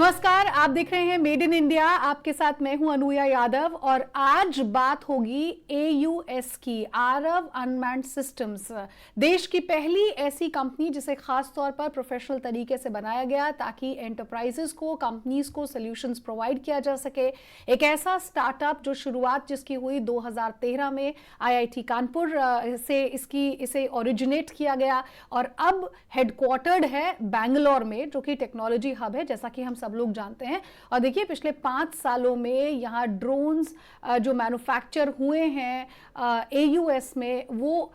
नमस्कार, आप देख रहे हैं मेड इन इंडिया। आपके साथ मैं हूं अनुया यादव और आज बात होगी एयूएस की, आरव अनमैन्ड सिस्टम्स। देश की पहली ऐसी कंपनी जिसे खास तौर पर प्रोफेशनल तरीके से बनाया गया ताकि एंटरप्राइजेस को, कंपनीज को सॉल्यूशंस प्रोवाइड किया जा सके। एक ऐसा स्टार्टअप जो शुरुआत जिसकी हुई 2013 में आईआईटी कानपुर से इसे ओरिजिनेट किया गया और अब हेडक्वार्टर्ड है बैंगलोर में, जो कि टेक्नोलॉजी हब है जैसा कि हम सब लोग जानते हैं। और देखिए, पिछले 5 सालों में यहाँ ड्रोन्स जो मैन्युफैक्चर हुए हैं एयूएस में, वो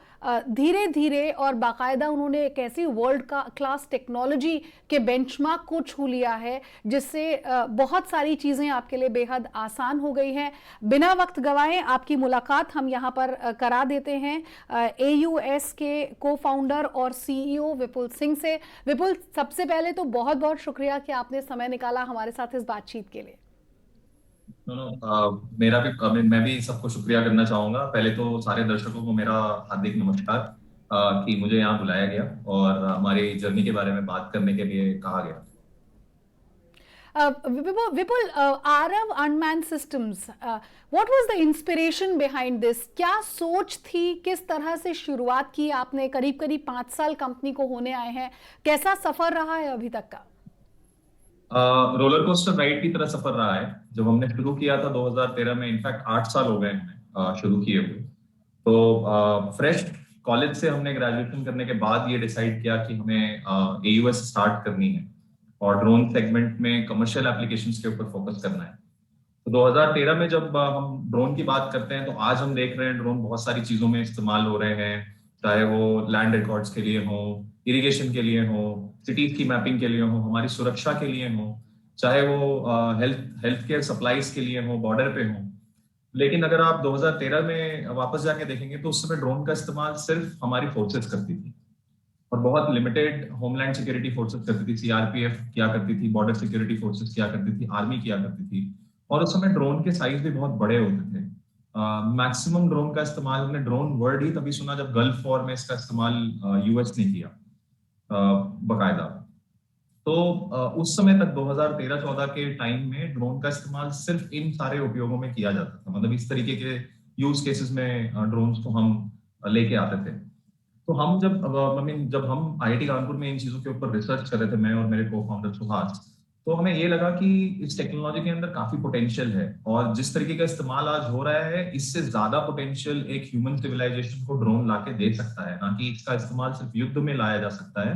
धीरे धीरे और बाकायदा उन्होंने एक ऐसी वर्ल्ड का क्लास टेक्नोलॉजी के बेंचमार्क को छू लिया है जिससे बहुत सारी चीज़ें आपके लिए बेहद आसान हो गई हैं। बिना वक्त गवाए आपकी मुलाकात हम यहाँ पर करा देते हैं एयूएस के को फाउंडर और सीईओ विपुल सिंह से। विपुल, सबसे पहले तो बहुत बहुत शुक्रिया कि आपने समय निकाला हमारे साथ इस बातचीत के लिए। मैं भी सबको शुक्रिया करना चाहूंगा। पहले तो सारे दर्शकों को मेरा हार्दिक नमस्कार कि मुझे यहाँ बुलाया गया और हमारी जर्नी के बारे में बात करने के लिए कहा गया। Vipul, Aarav unmanned systems, what was the inspiration behind this? क्या सोच थी, किस तरह से शुरुआत की आपने? करीब करीब 5 साल कंपनी को होने आए हैं, कैसा सफर रहा है अभी तक का? रोलर कोस्टर राइड की तरह सफर रहा है। जब हमने शुरू किया था 2013 में, इनफैक्ट 8 साल हो गए हमें शुरू किए हुए। तो फ्रेश कॉलेज से हमने ग्रेजुएशन करने के बाद ये डिसाइड किया कि हमें एयूएस स्टार्ट करनी है और ड्रोन सेगमेंट में कमर्शियल एप्लीकेशंस के ऊपर फोकस करना है। तो 2013 में जब हम ड्रोन की बात करते हैं तो आज हम देख रहे हैं ड्रोन बहुत सारी चीजों में इस्तेमाल हो रहे हैं, चाहे वो लैंड रिकॉर्ड्स के लिए हो, इरिगेशन के लिए हो, सिटीज की मैपिंग के लिए हो, हमारी सुरक्षा के लिए हो, चाहे वो हेल्थ केयर सप्लाईज के लिए हो, बॉर्डर पे हो। लेकिन अगर आप 2013 में वापस जाके देखेंगे तो उस समय ड्रोन का इस्तेमाल सिर्फ हमारी फोर्सेस करती थी और बहुत लिमिटेड होमलैंड सिक्योरिटी फोर्सेस करती थी। सीआरपीएफ किया करती थी, बॉर्डर सिक्योरिटी फोर्सेस किया करती थी, आर्मी किया करती थी। और उस समय ड्रोन के साइज भी बहुत बड़े होते थे। मैक्सिमम ड्रोन का इस्तेमाल, हमने ड्रोन वर्ड ही तभी सुना जब गल्फ वॉर में इसका इस्तेमाल यूएस ने किया बकायदा। तो उस समय तक 2013-14 के टाइम में ड्रोन का इस्तेमाल सिर्फ इन सारे उपयोगों में किया जाता था। मतलब इस तरीके के यूज केसेस में ड्रोन्स को हम लेके आते थे। तो हम जब हम आईआईटी कानपुर में इन चीजों के ऊपर रिसर्च कर रहे थे, मैं और मेरे को फाउंडर सुहास, तो हमें ये लगा कि इस टेक्नोलॉजी के अंदर काफी पोटेंशियल है और जिस तरीके का इस्तेमाल आज हो रहा है, इससे ज्यादा पोटेंशियल एक ह्यूमन सिविलाइजेशन को ड्रोन लाके दे सकता है। ना कि इसका इस्तेमाल सिर्फ युद्ध में लाया जा सकता है,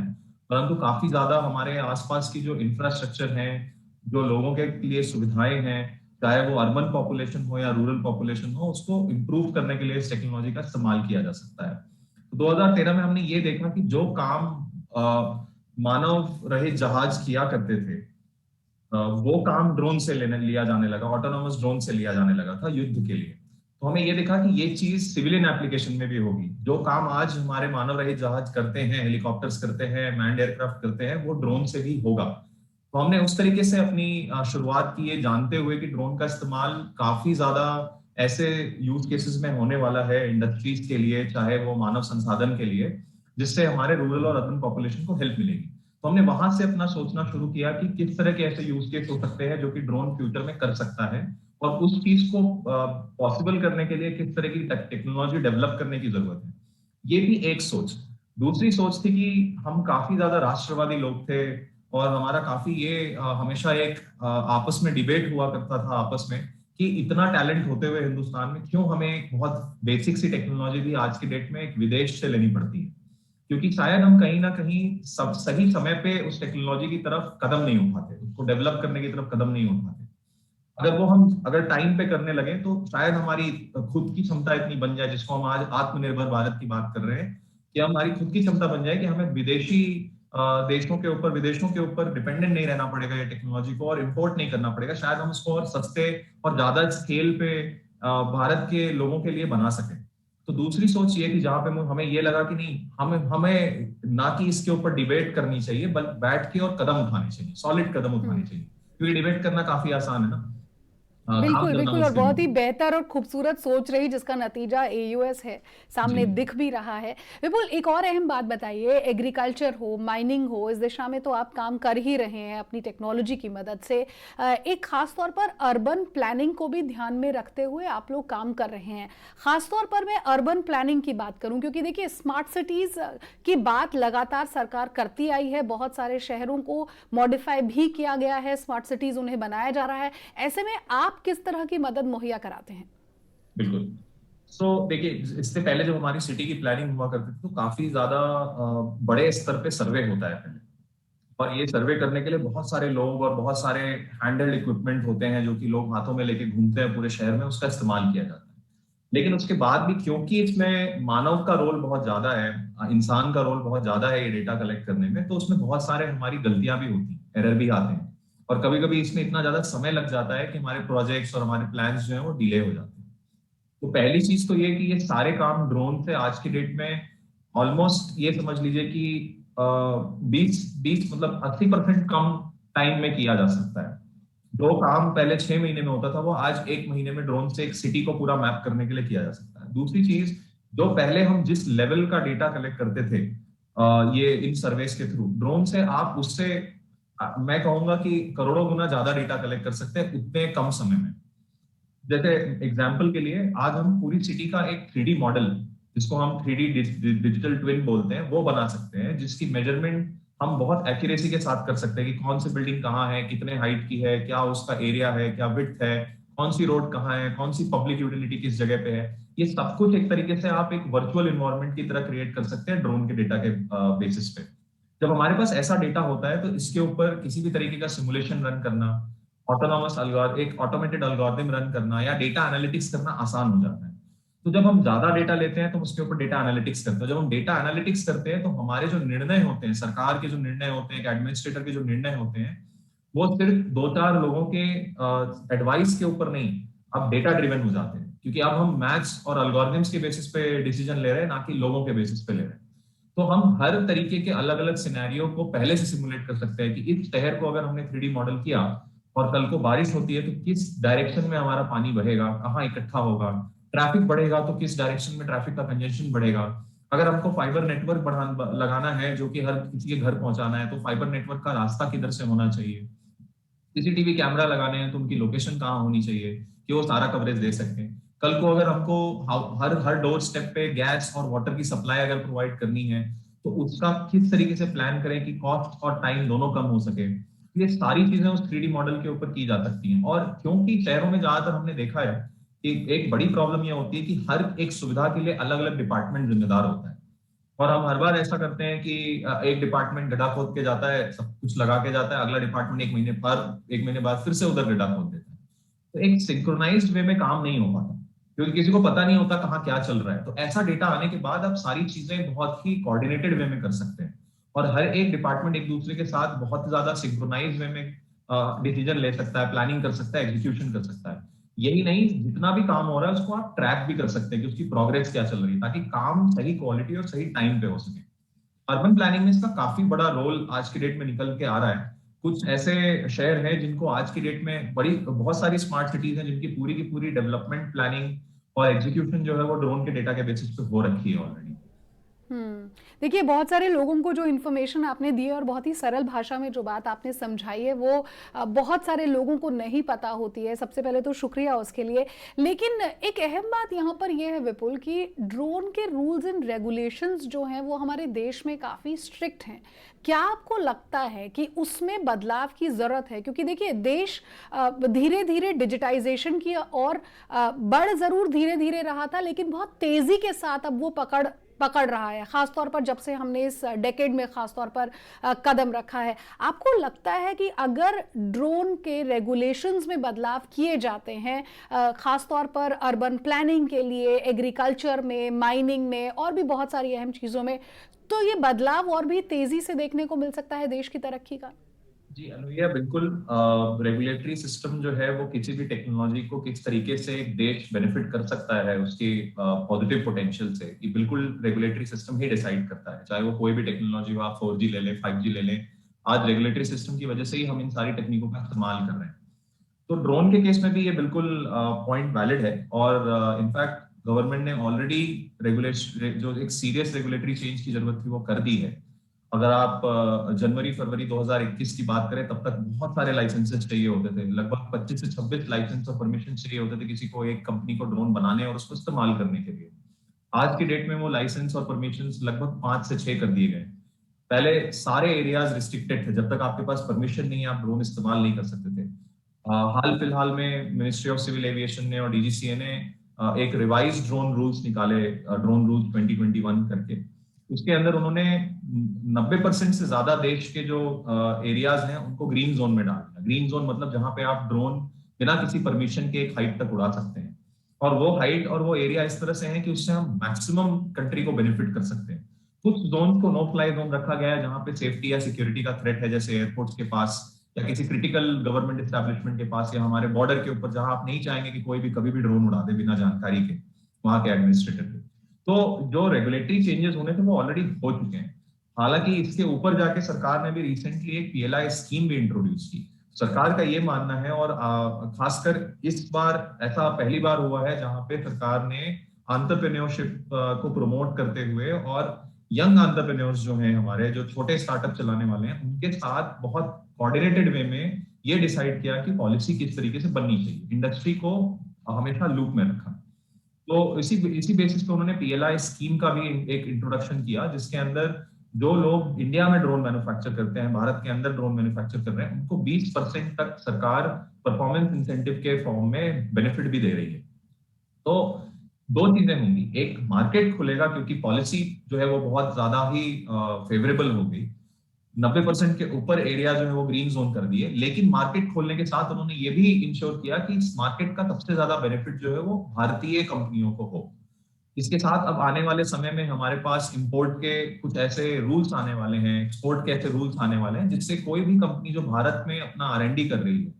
परंतु काफी ज्यादा हमारे आसपास की जो इंफ्रास्ट्रक्चर है, जो लोगों के लिए सुविधाएं हैं, चाहे वो अर्बन पॉपुलेशन हो या रूरल पॉपुलेशन हो, उसको इम्प्रूव करने के लिए इस टेक्नोलॉजी का इस्तेमाल किया जा सकता है। 2013 में हमने ये देखा कि जो काम मानव रहित जहाज किया करते थे, वो काम ड्रोन से लिया जाने लगा, ऑटोनोमस ड्रोन से लिया जाने लगा था युद्ध के लिए। तो हमें ये देखा कि ये चीज सिविलियन एप्लीकेशन में भी होगी। जो काम आज हमारे मानव रहित जहाज करते हैं, हेलीकॉप्टर्स करते हैं, मैन्ड एयरक्राफ्ट करते हैं, वो ड्रोन से भी होगा। तो हमने उस तरीके से अपनी शुरुआत की, ये जानते हुए कि ड्रोन का इस्तेमाल काफी ज्यादा ऐसे यूज केसेस में होने वाला है इंडस्ट्रीज के लिए, चाहे वो मानव संसाधन के लिए, जिससे हमारे रूरल और अर्बन पॉपुलेशन को हेल्प मिलेगी। तो हमने वहां से अपना सोचना शुरू किया कि किस तरह के ऐसे यूज केस हो सकते हैं जो कि ड्रोन फ्यूचर में कर सकता है, और उस चीज को पॉसिबल करने के लिए किस तरह की टेक्नोलॉजी डेवलप करने की जरूरत है। ये भी एक सोच। दूसरी सोच थी कि हम काफी ज्यादा राष्ट्रवादी लोग थे और हमारा काफी ये हमेशा एक आपस में डिबेट हुआ करता था आपस में कि इतना टैलेंट होते हुए हिंदुस्तान में क्यों हमें एक बहुत बेसिक सी टेक्नोलॉजी भी आज की डेट में एक विदेश से लेनी पड़ती है, क्योंकि शायद हम कहीं ना कहीं सब सही समय पे उस टेक्नोलॉजी की तरफ कदम नहीं उठाते, उसको डेवलप करने की तरफ कदम नहीं उठाते। अगर टाइम पे करने लगे तो शायद हमारी खुद की क्षमता इतनी बन जाए, जिसको हम आज आत्मनिर्भर भारत की बात कर रहे हैं, कि हमारी खुद की क्षमता बन जाए कि हमें विदेशी विदेशों के ऊपर डिपेंडेंट नहीं रहना पड़ेगा ये टेक्नोलॉजी को, और इंपोर्ट नहीं करना पड़ेगा। शायद हम उसको और सस्ते और ज्यादा स्केल पे भारत के लोगों के लिए बना सके। तो दूसरी सोच ये थी जहां पे हमें ये लगा कि नहीं, हमें ना कि इसके ऊपर डिबेट करनी चाहिए, बल्कि बैठ के और कदम उठाने चाहिए, सॉलिड कदम उठाने चाहिए, क्योंकि डिबेट करना काफी आसान है ना। काम बिल्कुल, करना बिल्कुल और मुश्किल बहुत होगा। ही बेहतर और खूबसूरत सोच रही जिसका नतीजा एयूएस है, जी। सामने दिख भी रहा है। विपुल एक और अहम बात बताइए, एग्रीकल्चर हो, माइनिंग हो, इस दिशा में तो आप काम कर ही रहे हैं अपनी टेक्नोलॉजी की मदद से। एक खास तौर पर अर्बन प्लानिंग को भी ध्यान में रखते हुए आप लोग काम कर रहे हैं। खास तौर पर मैं अर्बन प्लानिंग की बात करूं क्योंकि देखिए स्मार्ट सिटीज़ की बात लगातार सरकार करती आई है, बहुत सारे शहरों को मॉडिफाई भी किया गया है, स्मार्ट सिटीज़ उन्हें बनाया जा रहा है। ऐसे में आप किस तरह की मदद मुहैया कराते हैं? बिल्कुल। देखिए, इससे पहले जब हमारी सिटी की प्लानिंग हुआ करती थी तो काफी ज्यादा बड़े स्तर पे सर्वे होता है पहले। और ये सर्वे करने के लिए बहुत सारे लोग और बहुत सारे हैंडल्ड इक्विपमेंट होते हैं जो कि लोग हाथों में लेके घूमते हैं पूरे शहर में, उसका इस्तेमाल किया जाता है। लेकिन उसके बाद भी क्योंकि इसमें मानव का रोल बहुत ज्यादा है, इंसान का रोल बहुत ज्यादा है ये डेटा कलेक्ट करने में, तो उसमें बहुत सारे हमारी गलतियां भी होती हैं, एरर भी आते हैं। और कभी कभी इसमें इतना ज्यादा समय लग जाता है कि हमारे प्रोजेक्ट्स और हमारे प्लान्स जो है वो डिले हो जाते हैं। तो पहली चीज तो ये कि ये सारे काम ड्रोन से आज की डेट में ऑलमोस्ट ये समझ लीजिए कि 20 मतलब 80% कम टाइम में किया जा सकता है। जो काम पहले 6 महीने में होता था वो आज 1 महीने में ड्रोन से एक सिटी को पूरा मैप करने के लिए किया जा सकता है। दूसरी चीज, जो पहले हम जिस लेवल का डेटा कलेक्ट करते थे ये इन सर्वेस के थ्रू, ड्रोन से आप उससे मैं कहूंगा कि करोड़ों गुना ज्यादा डेटा कलेक्ट कर सकते हैं उतने कम समय में। जैसे एग्जाम्पल के लिए आज हम पूरी सिटी का एक 3D मॉडल, जिसको हम 3D डिजिटल ट्विन बोलते हैं, वो बना सकते हैं, जिसकी मेजरमेंट हम बहुत एक्यूरेसी के साथ कर सकते हैं कि कौन सी बिल्डिंग कहाँ है, कितने हाइट की है, क्या उसका एरिया है, क्या विड्थ है, कौन सी रोड कहाँ है, कौन सी पब्लिक यूटिलिटी किस जगह पे है। ये सब कुछ एक तरीके से आप एक वर्चुअल इन्वायरमेंट की तरह क्रिएट कर सकते हैं ड्रोन के डेटा के बेसिस पे। जब हमारे पास ऐसा डेटा होता है तो इसके ऊपर किसी भी तरीके का सिमुलेशन रन करना, ऑटोनॉमस अलगोरिथम, एक ऑटोमेटेड अलगोरिथम रन करना या डेटा एनालिटिक्स करना आसान हो जाता है। तो जब हम ज्यादा डेटा लेते हैं तो उसके ऊपर डेटा एनालिटिक्स करते हैं। जब हम डेटा एनालिटिक्स करते हैं तो हमारे जो निर्णय होते हैं, सरकार के जो निर्णय होते हैं, एडमिनिस्ट्रेटर के जो निर्णय होते हैं, वो सिर्फ 2-4 लोगों के एडवाइस के ऊपर नहीं, अब डेटा ड्रिवन हो जाते हैं, क्योंकि अब हम मैथ्स और अल्गोरिथम्स के बेसिस पे डिसीजन ले रहे हैं, ना कि लोगों के बेसिस पे ले रहे हैं। तो हम हर तरीके के अलग अलग सिनेरियो को पहले से सिमुलेट कर सकते हैं कि इस शहर को अगर हमने 3D मॉडल किया और कल को बारिश होती है तो किस डायरेक्शन में हमारा पानी बहेगा, कहाँ इकट्ठा होगा, ट्रैफिक बढ़ेगा तो किस डायरेक्शन में ट्रैफिक का कंजेशन बढ़ेगा। अगर हमको फाइबर नेटवर्क लगाना है जो कि हर किसी के घर पहुंचाना है, तो फाइबर नेटवर्क का रास्ता किधर से होना चाहिए। सीसीटीवी कैमरा लगाने हैं तो उनकी लोकेशन कहाँ होनी चाहिए कि वो सारा कवरेज दे सकें। कल को अगर हमको हर हर डोर स्टेप पे गैस और वाटर की सप्लाई अगर प्रोवाइड करनी है तो उसका किस तरीके से प्लान करें कि कॉस्ट और टाइम दोनों कम हो सके। ये सारी चीजें उस 3D मॉडल के ऊपर की जा सकती हैं। और क्योंकि शहरों में ज्यादातर हमने देखा है कि एक बड़ी प्रॉब्लम यह होती है कि हर एक सुविधा के लिए अलग अलग डिपार्टमेंट जिम्मेदार होता है। और हम हर बार ऐसा करते हैं कि एक डिपार्टमेंट गड्ढा खोद के जाता है, सब कुछ लगा के जाता है, अगला डिपार्टमेंट 1 महीने बाद फिर से उधर गड्ढा खोद देता है। तो एक सिंक्रोनाइज्ड वे में काम नहीं हो पाता, क्योंकि किसी को पता नहीं होता कहाँ क्या चल रहा है। तो ऐसा डेटा आने के बाद आप सारी चीजें बहुत ही कोऑर्डिनेटेड वे में कर सकते हैं और हर एक डिपार्टमेंट एक दूसरे के साथ बहुत ज्यादा सिंक्रोनाइज वे में डिसीजन ले सकता है, प्लानिंग कर सकता है, एग्जीक्यूशन कर सकता है। यही नहीं, जितना भी काम हो रहा है उसको आप ट्रैक भी कर सकते हैं कि उसकी प्रोग्रेस क्या चल रही है, ताकि काम सही क्वालिटी और सही टाइम पे हो सके। अर्बन प्लानिंग में इसका काफी बड़ा रोल आज की डेट में निकल के आ रहा है। कुछ ऐसे शहर हैं जिनको आज की डेट में बहुत सारी स्मार्ट सिटीज हैं जिनकी पूरी की पूरी डेवलपमेंट प्लानिंग और एग्जीक्यूशन जो है वो ड्रोन के डेटा के बेसिस पे हो रखी है ऑलरेडी। देखिए बहुत सारे लोगों को जो इन्फॉर्मेशन आपने दी है और बहुत ही सरल भाषा में जो बात आपने समझाई है वो बहुत सारे लोगों को नहीं पता होती है। सबसे पहले तो शुक्रिया उसके लिए। लेकिन एक अहम बात यहाँ पर यह है विपुल कि ड्रोन के रूल्स एंड रेगुलेशंस जो हैं वो हमारे देश में काफ़ी स्ट्रिक्ट हैं। क्या आपको लगता है कि उसमें बदलाव की ज़रूरत है? क्योंकि देखिए देश धीरे धीरे डिजिटाइजेशन की और बढ़ ज़रूर धीरे धीरे रहा था, लेकिन बहुत तेज़ी के साथ अब वो पकड़ रहा है, खासतौर पर जब से हमने इस डेकेड में खासतौर पर कदम रखा है। आपको लगता है कि अगर ड्रोन के रेगुलेशंस में बदलाव किए जाते हैं, खासतौर पर अर्बन प्लानिंग के लिए, एग्रीकल्चर में, माइनिंग में और भी बहुत सारी अहम चीज़ों में, तो ये बदलाव और भी तेजी से देखने को मिल सकता है देश की तरक्की का? जी अनुया, बिल्कुल। रेगुलेटरी सिस्टम जो है वो किसी भी टेक्नोलॉजी को किस तरीके से एक देश बेनिफिट कर सकता है उसकी पॉजिटिव पोटेंशियल से, ये बिल्कुल रेगुलेटरी सिस्टम ही डिसाइड करता है। चाहे वो कोई भी टेक्नोलॉजी हो, आप 4G ले लें, 5G ले लें, आज रेगुलेटरी सिस्टम की वजह से ही हम इन सारी टेक्निकों का इस्तेमाल कर रहे हैं। तो ड्रोन के केस में भी ये बिल्कुल पॉइंट वैलिड है, और इनफैक्ट गवर्नमेंट ने ऑलरेडी रेगुलेशन, जो एक सीरियस रेगुलेटरी चेंज की जरूरत थी वो कर दी है। अगर आप जनवरी फरवरी 2021 की बात करें, तब तक बहुत सारे लाइसेंसेस चाहिए होते थे, लगभग 25 से 26 लाइसेंस और परमिशन चाहिए होते थे किसी को एक कंपनी को ड्रोन बनाने और उसको इस्तेमाल करने के लिए। आज की डेट में वो लाइसेंस और परमिशन लगभग 5 से 6 कर दिए गए। पहले सारे एरियाज रिस्ट्रिक्टेड थे, जब तक आपके पास परमिशन नहीं है आप ड्रोन इस्तेमाल नहीं कर सकते थे। हाल फिलहाल में मिनिस्ट्री ऑफ सिविल एविएशन ने और डीजीसीए ने एक रिवाइज ड्रोन रूल्स निकाले, ड्रोन रूल्स 2021 करके। उसके अंदर उन्होंने 90% से ज्यादा देश के जो एरियाज हैं उनको ग्रीन जोन में डाल दिया। ग्रीन जोन मतलब जहां पे आप ड्रोन बिना किसी परमिशन के एक हाइट तक उड़ा सकते हैं, और वो हाइट और वो एरिया इस तरह से है कि उससे हम मैक्सिमम कंट्री को बेनिफिट कर सकते हैं। कुछ जोन को नो फ्लाई जोन रखा गया है जहां पे सेफ्टी या सिक्योरिटी का थ्रेट है, जैसे एयरपोर्ट्स के पास या किसी क्रिटिकल गवर्नमेंट एस्टैब्लिशमेंट के पास या हमारे बॉर्डर के ऊपर, जहां आप नहीं चाहेंगे कि कोई भी कभी भी ड्रोन उड़ा दे बिना जानकारी के वहां के एडमिनिस्ट्रेटर के। तो जो रेगुलेटरी चेंजेस होने थे वो ऑलरेडी हो चुके हैं। हालांकि इसके ऊपर जाके सरकार ने भी रिसेंटली एक पीएलआई स्कीम भी इंट्रोड्यूस की। सरकार का ये मानना है, और खासकर इस बार ऐसा पहली बार हुआ है जहां पे सरकार ने एंटरप्रेन्योरशिप को प्रमोट करते हुए और यंग एंटरप्रेन्योर्स जो हैं हमारे, जो छोटे स्टार्टअप चलाने वाले हैं, उनके साथ बहुत कोऑर्डिनेटेड वे में ये डिसाइड किया कि पॉलिसी किस तरीके से बननी चाहिए। इंडस्ट्री को हमेशा लूप में रखा। तो इसी बेसिस पे उन्होंने पीएलआई स्कीम का भी एक इंट्रोडक्शन किया, जिसके अंदर जो लोग इंडिया में ड्रोन मैन्युफैक्चर करते हैं, भारत के अंदर ड्रोन मैन्युफैक्चर कर रहे हैं, उनको 20% तक सरकार परफॉर्मेंस इंसेंटिव के फॉर्म में बेनिफिट भी दे रही है। तो दो चीजें होंगी, एक मार्केट खुलेगा क्योंकि पॉलिसी जो है वो बहुत ज्यादा ही फेवरेबल हो गई। 90% के ऊपर एरिया जो है वो ग्रीन जोन कर दिए, लेकिन मार्केट खोलने के साथ उन्होंने ये भी इंश्योर किया कि इस मार्केट का सबसे ज्यादा बेनिफिट जो है वो भारतीय कंपनियों को हो। इसके साथ अब आने वाले समय में हमारे पास इंपोर्ट के कुछ ऐसे रूल्स आने वाले हैं, एक्सपोर्ट के ऐसे रूल्स आने वाले हैं, जिससे कोई भी कंपनी जो भारत में अपना आर&डी कर रही है,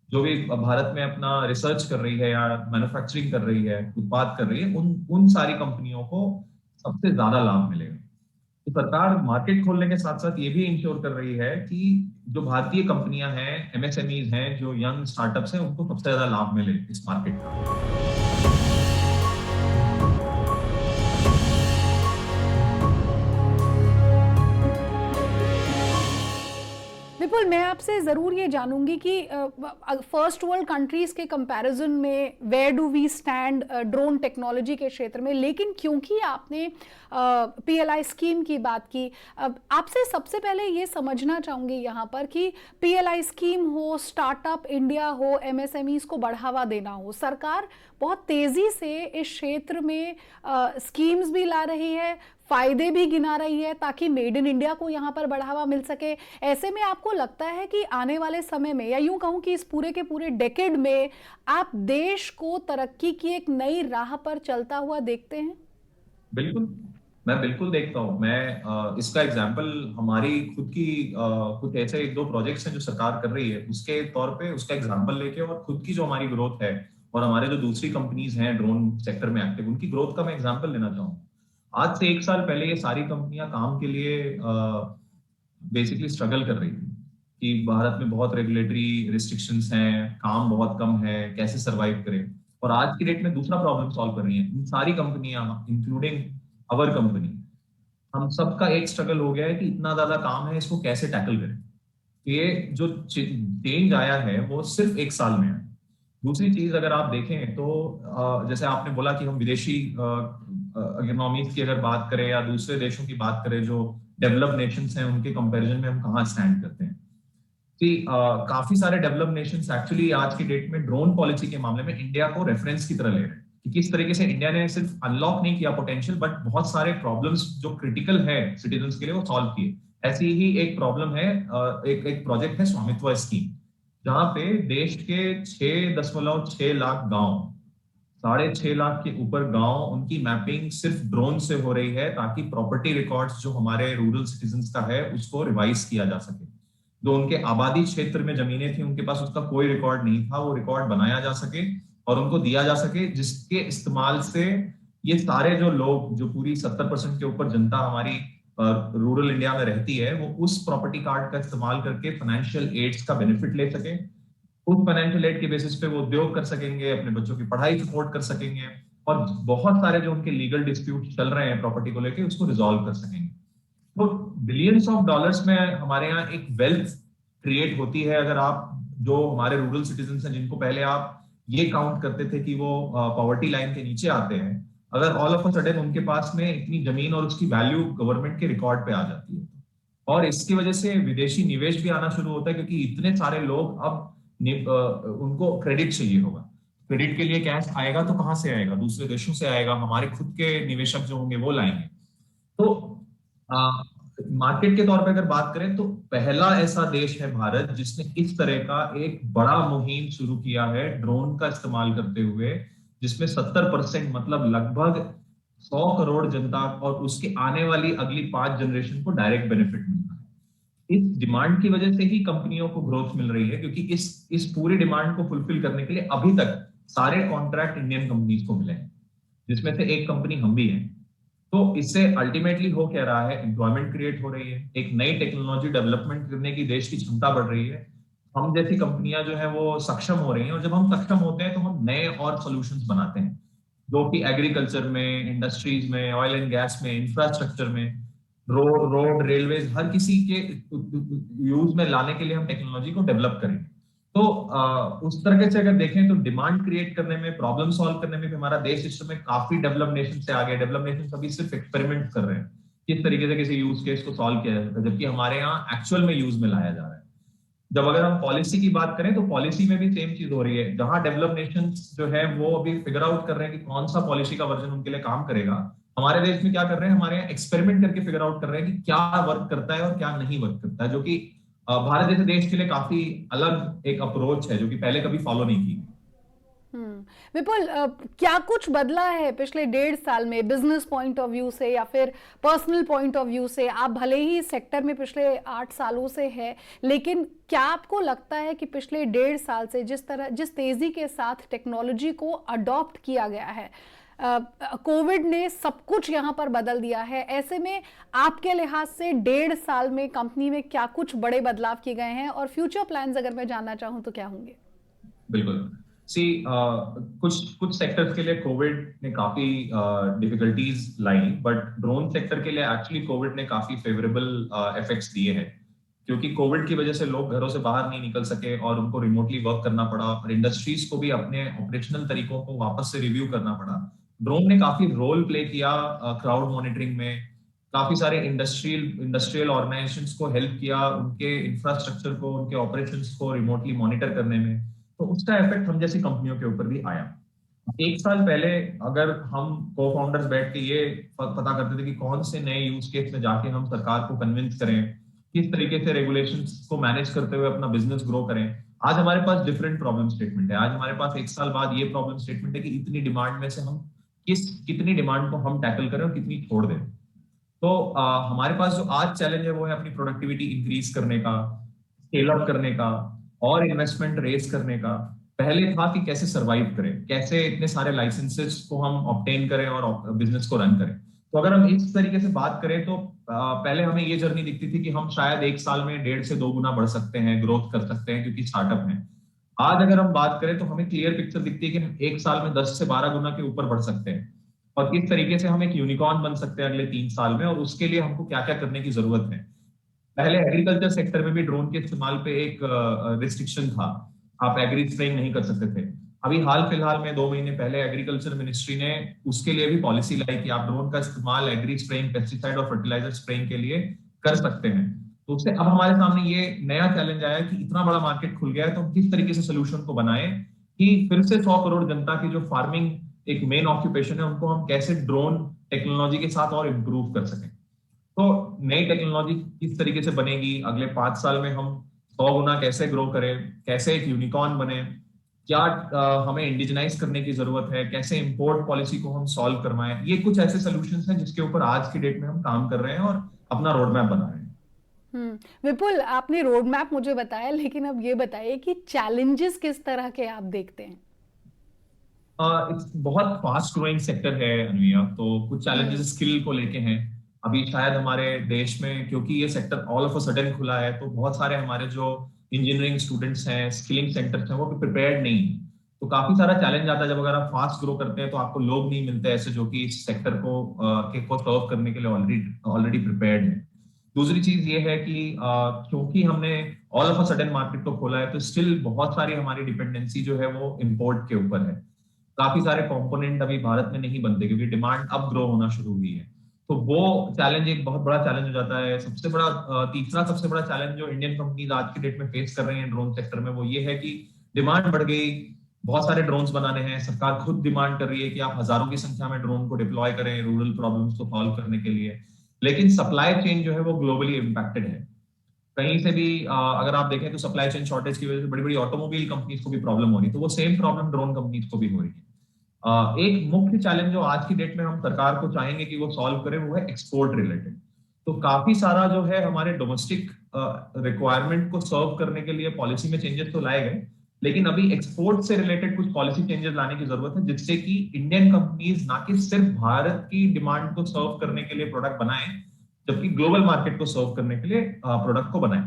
जो भी भारत में अपना रिसर्च कर रही है या मैन्युफैक्चरिंग कर रही है, उत्पाद कर रही है, उन सारी कंपनियों को सबसे ज्यादा लाभ मिलेगा। तो सरकार मार्केट खोलने के साथ साथ ये भी इंश्योर कर रही है कि जो भारतीय कंपनियां हैं, एमएसएमईज हैं, जो यंग स्टार्टअप्स हैं, उनको सबसे ज्यादा लाभ मिले इस मार्केट का। विपुल, मैं आपसे ज़रूर ये जानूंगी कि फर्स्ट वर्ल्ड कंट्रीज़ के कंपैरिजन में where do we stand drone technology के क्षेत्र में, लेकिन क्योंकि आपने पीएलआई स्कीम की बात की, आपसे सबसे पहले ये समझना चाहूँगी यहाँ पर कि पीएलआई स्कीम हो, स्टार्टअप इंडिया हो, एमएसएमईज़ को बढ़ावा देना हो, सरकार बहुत तेज़ी से इस क्षेत्र में स्कीम्स भी ला रही है, फायदे भी गिना रही है, ताकि मेड इन इंडिया को यहाँ पर बढ़ावा मिल सके। ऐसे में आपको लगता है कि आने वाले समय में, या यूं कहूँ कि इस पूरे के पूरे डेकेड में, आप देश को तरक्की की एक नई राह पर चलता हुआ देखते हैं? बिल्कुल, मैं बिल्कुल देखता हूँ। मैं इसका एग्जाम्पल हमारी खुद की कुछ ऐसे एक दो प्रोजेक्ट्स हैं जो सरकार कर रही है, उसके तौर पे उसका एग्जाम्पल लेके और खुद की जो हमारी ग्रोथ है और हमारे जो दूसरी कंपनीज हैं ड्रोन सेक्टर में एक्टिव, उनकी ग्रोथ का मैं एग्जाम्पल लेना चाहूँ। आज से 1 साल पहले ये सारी कंपनियां काम के लिए बेसिकली स्ट्रगल कर रही थी कि भारत में बहुत रेगुलेटरी रिस्ट्रिक्शंस हैं, काम बहुत कम है, कैसे सरवाइव करें। और आज की डेट में दूसरा प्रॉब्लम सॉल्व कर रही है इन सारी कंपनियां, इंक्लूडिंग अवर कंपनी। हम सबका एक स्ट्रगल हो गया है कि इतना ज्यादा काम है, इसको कैसे टैकल करें। ये जो चेंज आया है वो सिर्फ 1 साल में है। दूसरी चीज अगर आप देखें तो जैसे आपने बोला कि हम विदेशी इकोनॉमीज की अगर बात करें या दूसरे देशों की बात करें जो डेवलप्ड नेशंस हैं, उनके कंपैरिजन में हम कहाँ स्टैंड करते हैं कि काफी सारे डेवलप्ड नेशंस एक्चुअली आज की डेट में ड्रोन पॉलिसी के मामले में इंडिया को रेफरेंस की तरह ले रहे हैं कि किस तरीके से इंडिया ने सिर्फ अनलॉक नहीं किया पोटेंशियल, बट बहुत सारे प्रॉब्लम्स जो क्रिटिकल है सिटीजन्स के लिए वो सॉल्व किए। ऐसी ही एक प्रॉब्लम है, एक प्रोजेक्ट है स्वामित्व स्कीम, जहां पे देश के 6.6 लाख गांव, 6.5 लाख के ऊपर गांव, उनकी मैपिंग सिर्फ ड्रोन से हो रही है ताकि प्रॉपर्टी रिकॉर्ड्स जो हमारे रूरल सिटीजन्स का है उसको रिवाइज किया जा सके। जो उनके आबादी क्षेत्र में जमीनें थी उनके पास उसका कोई रिकॉर्ड नहीं था, वो रिकॉर्ड बनाया जा सके और उनको दिया जा सके, जिसके इस्तेमाल से ये सारे जो लोग, जो पूरी 70% के ऊपर जनता हमारी रूरल इंडिया में रहती है, वो उस प्रॉपर्टी कार्ड का इस्तेमाल करके फाइनेंशियल एड्स का बेनिफिट ले सके। उस फाइनेंशियल एड के बेसिस पे वो उद्योग कर सकेंगे, अपने बच्चों की पढ़ाई सपोर्ट कर सकेंगे, और बहुत सारे जो उनके लीगल डिस्प्यूट चल रहे हैं प्रॉपर्टी को लेके उसको रिजॉल्व कर सकेंगे। तो बिलियंस ऑफ डॉलर्स में हमारे यहाँ एक वेल्थ क्रिएट होती है। अगर आप, जो हमारे रूरल सिटीजन हैं जिनको पहले आप ये काउंट करते थे कि वो पॉवर्टी लाइन के नीचे आते हैं, अगर ऑल ऑफ अ सडन उनके पास में इतनी जमीन और उसकी वैल्यू गवर्नमेंट के रिकॉर्ड पे आ जाती है, और इसकी वजह से विदेशी निवेश भी आना शुरू होता है, क्योंकि इतने सारे लोग अब उनको क्रेडिट चाहिए होगा। क्रेडिट के लिए कैश आएगा तो कहां से आएगा? दूसरे देशों से आएगा, हमारे खुद के निवेशक जो होंगे वो लाएंगे। तो मार्केट के तौर पे अगर बात करें तो पहला ऐसा देश है भारत जिसने इस तरह का एक बड़ा मुहिम शुरू किया है ड्रोन का इस्तेमाल करते हुए, जिसमें 70% मतलब लगभग 100 करोड़ जनता और उसके आने वाली अगली 5 जनरेशन को डायरेक्ट बेनिफिट मिल रहा है। इस डिमांड की वजह से ही कंपनियों को ग्रोथ मिल रही है, क्योंकि इस पूरी डिमांड को फुलफिल करने के लिए अभी तक सारे कॉन्ट्रैक्ट इंडियन कंपनीज को मिले हैं, जिसमें से एक कंपनी हम भी हैं। तो इससे अल्टीमेटली हो क्या रहा है, एम्प्लॉयमेंट क्रिएट हो रही है, एक नई टेक्नोलॉजी डेवलपमेंट करने की देश की क्षमता बढ़ रही है, हम जैसी कंपनियां जो है वो सक्षम हो रही हैं, और जब हम सक्षम होते हैं तो हम नए और सॉल्यूशंस बनाते हैं, जो कि एग्रीकल्चर में, इंडस्ट्रीज में, ऑयल एंड गैस में, इंफ्रास्ट्रक्चर में, रोड रेलवेज, हर किसी के यूज में लाने के लिए हम टेक्नोलॉजी को डेवलप करें। तो उस तरीके से अगर देखें तो डिमांड क्रिएट करने में, प्रॉब्लम सॉल्व करने में भी हमारा देश इस समय काफी डेवलप नेशन से आगे। डेवलप नेशन अभी सिर्फ एक्सपेरिमेंट कर रहे हैं किस तरीके से किसी यूज केस को सॉल्व किया जा सकता है, जबकि हमारे यहाँ एक्चुअल में यूज में लाया जा रहा है। जब अगर हम पॉलिसी की बात करें तो पॉलिसी में भी सेम चीज हो रही है, जहां डेवलप नेशन जो है वो अभी फिगर आउट कर रहे हैं कि कौन सा पॉलिसी का वर्जन उनके लिए काम करेगा। हमारे देश में क्या कर रहे हैं, हमारे यहाँ एक्सपेरिमेंट करके फिगर आउट कर रहे हैं कि क्या वर्क करता है और क्या नहीं वर्क करता है, जो कि भारत जैसे देश के लिए काफी अलग एक अप्रोच है जो कि पहले कभी फॉलो नहीं की। विपुल, क्या कुछ बदला है पिछले 1.5 साल में बिजनेस पॉइंट ऑफ व्यू से या फिर पर्सनल पॉइंट ऑफ व्यू से? आप भले ही सेक्टर में पिछले 8 सालों से है, लेकिन क्या आपको लगता है कि पिछले 1.5 साल से जिस तेजी के साथ टेक्नोलॉजी को अडॉप्ट किया गया है, कोविड ने सब कुछ यहाँ पर बदल दिया है, ऐसे में आपके लिहाज से 1.5 साल में कंपनी में क्या कुछ बड़े बदलाव किए गए हैं, और फ्यूचर प्लान्स अगर मैं जानना चाहूँ तो क्या होंगे? बिल्कुल। कुछ सेक्टर्स के लिए कोविड ने काफी difficulties lie, but drone sector के लिए एक्चुअली कोविड ने काफी फेवरेबल इफेक्ट्स दिए हैं, क्योंकि कोविड की वजह से लोग घरों से बाहर नहीं निकल सके और उनको रिमोटली वर्क करना पड़ा, और इंडस्ट्रीज को भी अपने ऑपरेशनल तरीकों को वापस से रिव्यू करना पड़ा। ड्रोन ने काफी रोल प्ले किया क्राउड मॉनिटरिंग में, काफी सारे इंडस्ट्रियल ऑर्गेनाइजेशंस को हेल्प किया उनके इंफ्रास्ट्रक्चर को, उनके ऑपरेशंस को रिमोटली मॉनिटर करने में। तो उसका इफेक्ट हम जैसी कंपनियों के ऊपर भी आया। 1 साल पहले अगर हम को फाउंडर्स बैठ के ये पता करते थे कि कौन से नए यूज केस में जाके हम सरकार को कन्विंस करें, किस तरीके से रेगुलेशंस को मैनेज करते हुए अपना बिजनेस ग्रो करें, आज हमारे पास डिफरेंट प्रॉब्लम स्टेटमेंट है। आज हमारे पास 1 साल बाद ये प्रॉब्लम स्टेटमेंट है कि इतनी डिमांड में से हम कितनी डिमांड को हम टैकल करें और कितनी छोड़ दें। तो हमारे पास जो आज चैलेंज है वो है अपनी प्रोडक्टिविटी इंक्रीज करने का, स्केल अप करने का और इन्वेस्टमेंट रेज करने का। पहले था कि कैसे सरवाइव करें, कैसे इतने सारे लाइसेंसेस को हम ऑब्टेन करें और बिजनेस को रन करें। तो अगर हम इस तरीके से बात करें तो पहले हमें ये जर्नी दिखती थी कि हम शायद 1 साल में 1.5 से 2 गुना बढ़ सकते हैं, ग्रोथ कर सकते हैं, क्योंकि स्टार्टअप है। आज अगर हम बात करें तो हमें क्लियर पिक्चर दिखती है कि हम 1 साल में 10 से 12 गुना के ऊपर बढ़ सकते हैं, और किस तरीके से हम एक यूनिकॉर्न बन सकते हैं अगले 3 साल में, और उसके लिए हमको क्या क्या करने की जरूरत है। पहले एग्रीकल्चर सेक्टर में भी ड्रोन के इस्तेमाल पे एक रिस्ट्रिक्शन था, आप एग्री स्प्रेइंग नहीं कर सकते थे। अभी हाल फिलहाल में 2 महीने पहले एग्रीकल्चर मिनिस्ट्री ने उसके लिए भी पॉलिसी लाई कि आप ड्रोन का इस्तेमाल एग्री स्प्रेइंग, पेस्टिसाइड और फर्टिलाइजर स्प्रेइंग के लिए कर सकते हैं। तो उससे अब हमारे सामने ये नया चैलेंज आया कि इतना बड़ा मार्केट खुल गया है, तो हम किस तरीके से सोल्यूशन को बनाएं कि फिर से 100 करोड़ जनता की जो फार्मिंग एक मेन ऑक्यूपेशन है उनको हम कैसे ड्रोन टेक्नोलॉजी के साथ और इम्प्रूव कर सकें। तो नई टेक्नोलॉजी किस तरीके से बनेगी, अगले 5 साल में हम 100 गुना कैसे ग्रो करें, कैसे एक यूनिकॉर्न बने, क्या हमें इंडिजिनाइज करने की जरूरत है, कैसे इंपोर्ट पॉलिसी को हम सॉल्व करवाएं, ये कुछ ऐसे सोल्यूशंस हैं जिसके ऊपर आज की डेट में हम काम कर रहे हैं और अपना रोड मैप बना रहे हैं। विपुल, आपने रोड मैप मुझे बताया, लेकिन अब ये बताइए कि चैलेंजेस किस तरह के आप देखते हैं? बहुत फास्ट ग्रोइंग सेक्टर है अनुया, तो कुछ चैलेंजेस स्किल को लेके हैं। अभी शायद हमारे देश में, क्योंकि ये sector all of a sudden खुला है, तो बहुत सारे हमारे जो इंजीनियरिंग स्टूडेंट्स हैं, स्किलिंग सेंटर्स हैं, वो प्रिपेयर्ड नहीं है। तो काफी सारा चैलेंज आता है जब अगर आप फास्ट ग्रो करते हैं तो आपको लोग नहीं मिलते ऐसे जो कि इस सेक्टर को सर्व करने के लिए ऑलरेडी प्रिपेयर्ड है। दूसरी चीज ये है कि क्योंकि हमने all of a sudden market को खोला है तो स्टिल बहुत सारी हमारी डिपेंडेंसी जो है वो इम्पोर्ट के ऊपर है। काफी सारे कंपोनेंट अभी भारत में नहीं बनते क्योंकि डिमांड अब ग्रो होना शुरू हुई है। तो वो चैलेंज एक बहुत बड़ा चैलेंज हो जाता है। तीसरा सबसे बड़ा चैलेंज जो इंडियन कंपनीज आज की डेट में फेस कर रही हैं ड्रोन सेक्टर में, वो ये है कि डिमांड बढ़ गई, बहुत सारे ड्रोन्स बनाने हैं, सरकार खुद डिमांड कर रही है कि आप हजारों की संख्या में ड्रोन को डिप्लॉय करें रूरल प्रॉब्लम्स को सॉल्व करने के लिए। लेकिन सप्लाई चेन जो है वो ग्लोबली इम्पैक्टेड है। कहीं से भी अगर आप देखें तो सप्लाई चेन शॉर्टेज की वजह से बड़ी बड़ी ऑटोमोबाइल कंपनीज को भी प्रॉब्लम हो रही है, तो वो सेम प्रॉब्लम ड्रोन कंपनीज को भी हो रही है। एक मुख्य चैलेंज जो आज की डेट में हम सरकार को चाहेंगे कि वो सॉल्व करे वो है एक्सपोर्ट रिलेटेड। तो काफी सारा जो है हमारे डोमेस्टिक रिक्वायरमेंट को सर्व करने के लिए पॉलिसी में चेंजेस तो लाए गए, लेकिन अभी एक्सपोर्ट से रिलेटेड कुछ पॉलिसी चेंजेस लाने की जरूरत है जिससे कि इंडियन कंपनीज ना कि सिर्फ भारत की डिमांड को सर्व करने के लिए प्रोडक्ट बनाएं, जबकि ग्लोबल मार्केट को सर्व करने के लिए प्रोडक्ट को बनाएं।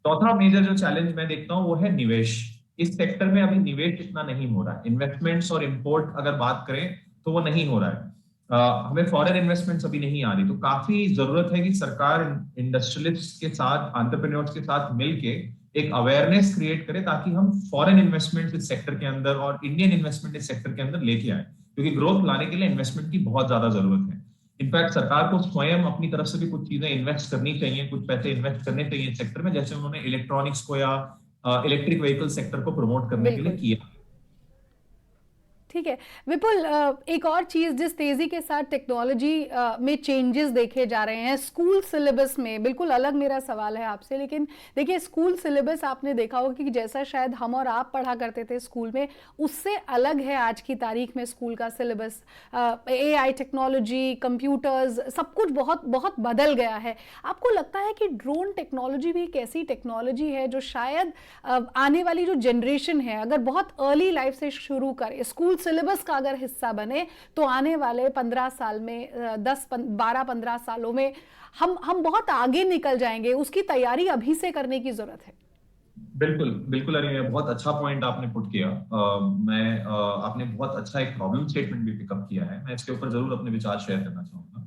चौथा मेजर जो चैलेंज मैं देखता हूं वो है निवेश। इस सेक्टर में अभी निवेश इतना नहीं हो रहा है। इन्वेस्टमेंट्स और इंपोर्ट अगर बात करें तो वो नहीं हो रहा है। हमें फॉरेन इन्वेस्टमेंट्स अभी नहीं आ रही, तो काफी जरूरत है कि सरकार इंडस्ट्रियलिस्ट के साथ, एंटरप्रेन्योर्स के साथ मिलके एक अवेयरनेस क्रिएट करे ताकि हम फॉरेन इन्वेस्टमेंट इस सेक्टर के अंदर और इंडियन इन्वेस्टमेंट इस सेक्टर के अंदर लेके आए, क्योंकि ग्रोथ लाने के लिए इन्वेस्टमेंट की बहुत ज्यादा जरूरत है। इनफैक्ट सरकार को स्वयं अपनी तरफ से भी कुछ चीजें इन्वेस्ट करनी चाहिए, कुछ पैसे इन्वेस्ट करने चाहिए इस सेक्टर में, जैसे उन्होंने इलेक्ट्रॉनिक्स को या इलेक्ट्रिक व्हीकल सेक्टर को प्रमोट करने के लिए किया। ठीक है विपुल, एक और चीज जिस तेजी के साथ टेक्नोलॉजी में चेंजेस देखे जा रहे हैं स्कूल सिलेबस में, बिल्कुल अलग मेरा सवाल है आपसे, लेकिन देखिए स्कूल सिलेबस आपने देखा होगा कि जैसा शायद हम और आप पढ़ा करते थे स्कूल में, उससे अलग है आज की तारीख में स्कूल का सिलेबस। AI टेक्नोलॉजी, कंप्यूटर्स, सब कुछ बहुत बहुत बदल गया है। आपको लगता है कि ड्रोन टेक्नोलॉजी भी एक ऐसी टेक्नोलॉजी है जो शायद आने वाली जो जनरेशन है अगर बहुत अर्ली लाइफ से शुरू करे, स्कूल सिलेबस का अगर हिस्सा बने, तो आने वाले 15 साल में 12-15 सालों में हम बहुत आगे निकल जाएंगे। उसकी तैयारी अभी से करने की जरूरत है। बिल्कुल बिल्कुल, अरे बहुत अच्छा पॉइंट आपने पुट किया। आपने बहुत अच्छा एक प्रॉब्लम स्टेटमेंट भी पिकअप किया है। मैं इसके ऊपर जरूर अपने विचार शेयर करना चाहूंगा।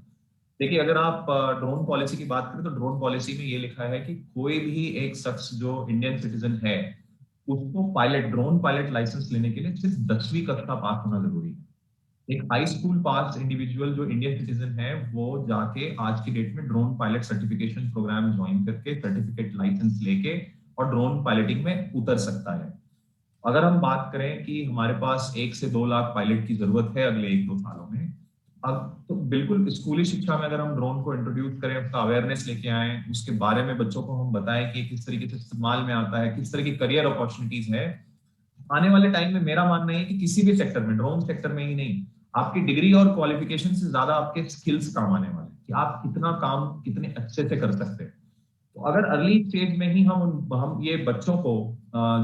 देखिए, अगर आप ड्रोन पॉलिसी की बात करें तो ड्रोन पॉलिसी में ये लिखा है कि कोई भी एक शख्स जो इंडियन सिटीजन है उसको ड्रोन पायलट लाइसेंस लेने के लिए सिर्फ 10वीं कक्षा पास होना जरूरी है। एक हाई स्कूल पास इंडिविजुअल जो इंडियन सिटीजन है वो जाके आज की डेट में drone pilot certification program join करके सर्टिफिकेट लाइसेंस लेके और ड्रोन पायलटिंग में उतर सकता है। अगर हम बात करें कि हमारे पास 1 से 2 लाख पायलट की जरूरत है अगले 1-2 सालों में, अब तो बिल्कुल स्कूली शिक्षा में अगर हम ड्रोन को इंट्रोड्यूस करें, उसका अवेयरनेस लेके आए, उसके बारे में बच्चों को हम बताएं कि किस तरीके से इस्तेमाल में आता है, किस तरह की करियर अपॉर्चुनिटीज है, आने वाले टाइम में मेरा मानना है कि किसी भी सेक्टर में, ड्रोन सेक्टर में ही नहीं, आपकी डिग्री और क्वालिफिकेशन से ज्यादा आपके स्किल्स काम आने वाले कि आप कितना काम कितने अच्छे से कर सकते हैं। तो अगर अर्ली स्टेज में ही हम ये बच्चों को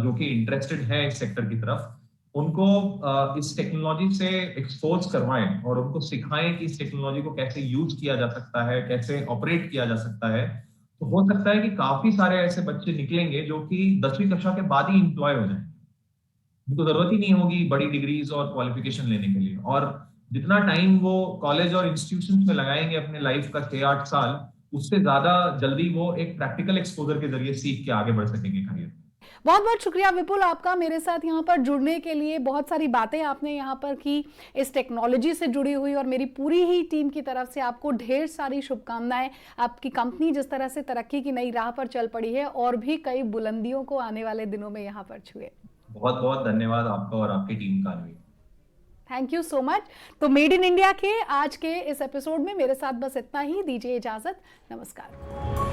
जो कि इंटरेस्टेड है इस सेक्टर की तरफ, उनको इस टेक्नोलॉजी से एक्सपोज करवाएं और उनको सिखाएं कि इस टेक्नोलॉजी को कैसे यूज किया जा सकता है, कैसे ऑपरेट किया जा सकता है, तो हो सकता है कि काफी सारे ऐसे बच्चे निकलेंगे जो कि 10वीं कक्षा के बाद ही एम्प्लॉय हो जाएंगे। उनको जरूरत ही नहीं होगी बड़ी डिग्रीज और क्वालिफिकेशन लेने के लिए, और जितना टाइम वो कॉलेज और इंस्टीट्यूशन में लगाएंगे अपने लाइफ का 6-8 साल, उससे ज्यादा जल्दी वो एक प्रैक्टिकल एक्सपोजर के जरिए सीख के आगे बढ़ सकेंगे करियर। बहुत बहुत शुक्रिया विपुल आपका मेरे साथ यहाँ पर जुड़ने के लिए। बहुत सारी बातें आपने यहाँ पर की इस टेक्नोलॉजी से जुड़ी हुई, और मेरी पूरी ही टीम की तरफ से आपको ढेर सारी शुभकामनाएं। आपकी कंपनी जिस तरह से तरक्की की नई राह पर चल पड़ी है और भी कई बुलंदियों को आने वाले दिनों में यहाँ पर छुए। बहुत बहुत धन्यवाद आपका और आपकी टीम का भी। Thank you so much. तो मेड इन इंडिया के आज के इस एपिसोड में मेरे साथ बस इतना ही। दीजिए इजाजत, नमस्कार।